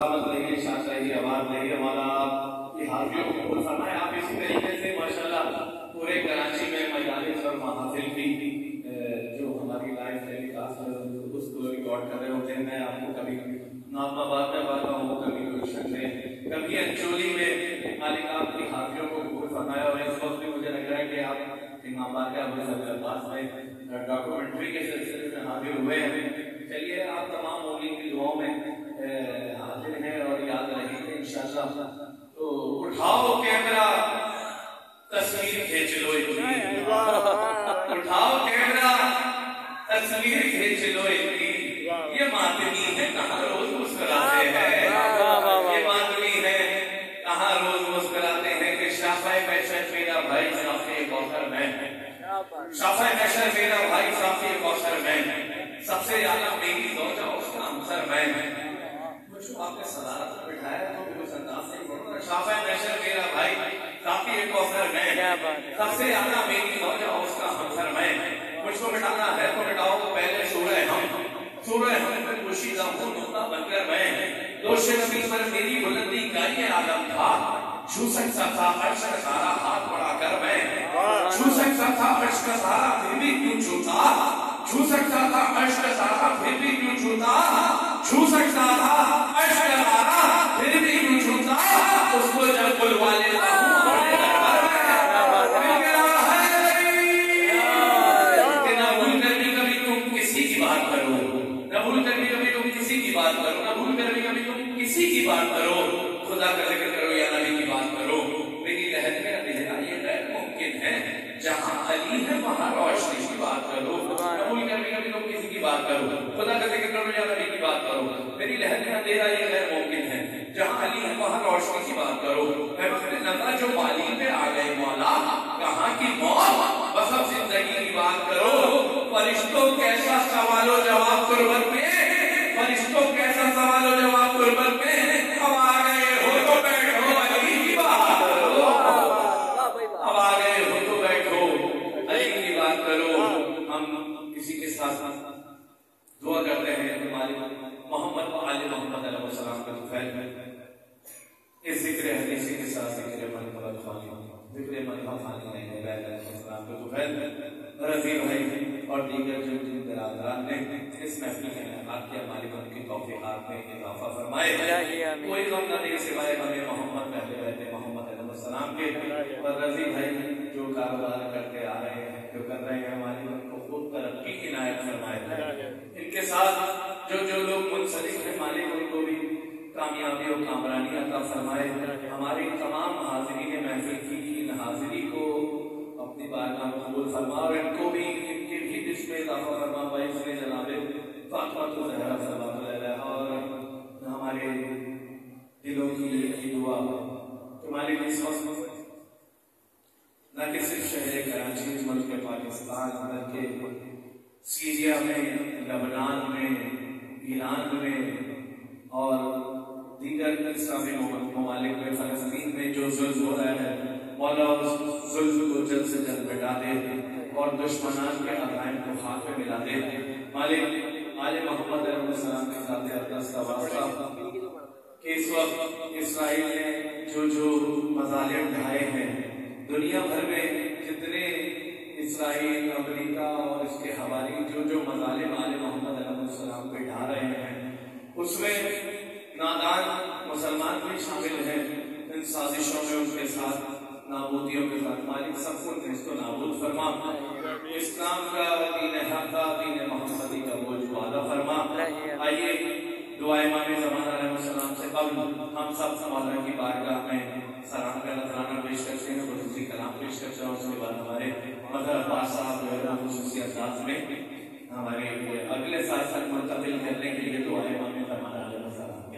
شاہ آواز رہی مولا آپ کی حاضریوں کو قبول فرمائے. آپ اسی طریقے سے ماشاءاللہ پورے کراچی میں مجالس اور محافل بھی جو ہماری لائف ٹیلی کاسٹ اس کو ریکارڈ کر رہے ہوتے ہیں. میں آپ کو کبھی نام آباد میں پڑھتا ہوں, کبھی گلشن میں, کبھی انچولی میں. مالک آپ کی حاضریوں کو قبول فرمایا. اور اس وقت بھی مجھے لگ رہا ہے کہ آپ امام آباد کے ابو صدر عباس میں ڈاکومنٹری کے سلسلے میں حاضر ہوئے ہیں. چلیے آپ تمام مولوی کی دعاؤں میں حاضر ہیں اور یاد رہیں گے انشاءاللہ. تو اٹھاؤ کیمرہ تصویر کھینچ لو, اٹھاؤ کیمرہ تصویر کھینچ لو. یہ ماتمی ہے کہاں روز مسکراتے ہیں, یہ ماتمی ہے کہاں روز مسکراتے ہیں کہ شافع محشر میرا بھائی صافی کوثر میں, شافع محشر میرا بھائی صافی کوثر میں, سب سے زیادہ میری زوجہ اس کا ہمسر میں. مجھے آپ نے صدارت میں بٹھایا تو بھی اس انداز سے بولنا, شافع محشر میرا بھائی صافی کوثر میں, سب سے زیادہ میری زوجہ اس کا ہمسر میں. مجھ کو مٹانا ہے تو مٹاؤ پہلے سورہ ہم, سورہ ہم میں پوشیدہ ہوں نقطہ بن کر میں. دوش نبی پر میری بلندی کا یہ عالم تھا, چھو سکتا تھا عرش کا سارا ہاتھ بڑھا کر میں, چھو سکتا تھا عرش کا سارا پھر بھی کیوں چھوتا, چھو سکتا تھا عرش کا سارا پھر بھی کیوں چھوتا, چھو سکتا تھا عرش کا سارا پھر بھی کیوں چھوتا. اس کو جب بلوا لیتا ہوں اپنے دربار میں, کہ نہ بھول کر بھی کبھی تم کسی کی بات کرو, نہ بھول کر بھی کبھی تم کسی کی بات کرو, نہ بھول کر بھی کبھی تم کسی کی بات کرو, خدا کا ذکر کرو یا نبی کی بات کرو. میری لہر میں اندھیرا یہ غیر ممکن ہے, جہاں علی ہے وہاں روشنی کی بات کرو. نہ بھول کر بھی کبھی تم کسی کی بات کرو, خدا کا ذکر کرو یا نبی کی بات کرو. میری لہر میں اندھیرا یہ غیر ممکن ہے, جہاں علی ہے وہاں روشنی کی بات کرو. میں وقت نظر جو بالی پہ آ گئے مولا, کہاں کی موت بس اب زندگی کی بات کرو. فرشتوں کیسا سوال و جواب قربت میں, فرشتوں کیسا سوال و جواب قربت میں. اب آ گئے ہو تو بیٹھو علی کی بات کرو, اب آ گئے ہو تو بیٹھو علی کی بات کرو. ہم کسی کے ساتھ دعا کرتے ہیں کہ مالک محمد و آل محمد علیہ السلام کا طفیل میں اس ذکر حدیثی کے ساتھ ذکر منقبت خانی, ذکر منقبت خانی نہیں ہے علیہ السلام کا طفیل میں. رضی بھائی اور دیگر جو جن برادران نے اس محفل کا انعقاد کیا, مالک ان کی توفیقات میں اضافہ فرمائے. کوئی غم نہ دے سوائے غم محمد پہلے رہتے محمد علیہ السلام کے. اور رضی بھائی جو کاروبار کرتے آ رہے ہیں, جو کر رہے ہیں, مالک ان کو خود ترقی کی عنایت فرمائے. ان کے ساتھ جو لوگ منسلک ہیں, مالک ان کو بھی کامیابی اور کامرانی عطا فرمائے. ہماری تمام حاضرین محفل کی ان حاضری کو اپنی بارگاہ میں قبول فرما, اور ان کو بھی ان کے بھی دش میں اضافہ فرما. بھائی اس نے جناب فاطمہ زہرا صلوات اللہ علیہا اور ہمارے دلوں کی یہ دعا کہ مالک اس وقت نہ کہ صرف شہر کراچی ملک پاکستان بلکہ سیریا میں, لبنان میں, ایران میں اور دیگر اسلامی ممالک میں, فلسطین میں جو ظلم ہو رہا ہے, مولا اس ظلم کو جلد سے جلد مٹا دے اور دشمنان کے عزائم کو خاک میں ملا دے. مالک آل محمد علیہ السلام کے ساتھ اقدس کا واسطہ کہ اس وقت اسرائیل نے جو مظالم ڈھائے ہیں, دنیا بھر میں جتنے اسرائیل, امریکہ اور اس کے حوالی جو مظالم آل محمد علیہ السلام پہ ڈھا رہے ہیں, اس میں نادان مسلمان بھی شامل ہیں. ان سازشوں میں ان کے ساتھ نابودیوں کے ساتھ مالک سب کو اس کو نابود فرما. اسلام کا دین حق کا, دین محمدی کا بوجھ وعدہ فرما. آئیے دعا امام زمان علیہ السلام سے قبل ہم سب مولا کی بارگاہ میں سلام کا نذرانہ پیش کرتے ہیں, خصوصی کلام پیش کرتے ہیں. اس کے بعد ہمارے مظہر عباس صاحب خصوصی انداز میں ہمارے اگلے سال تک منتقل کرنے کے لیے دعا امام زمان علیہ السلام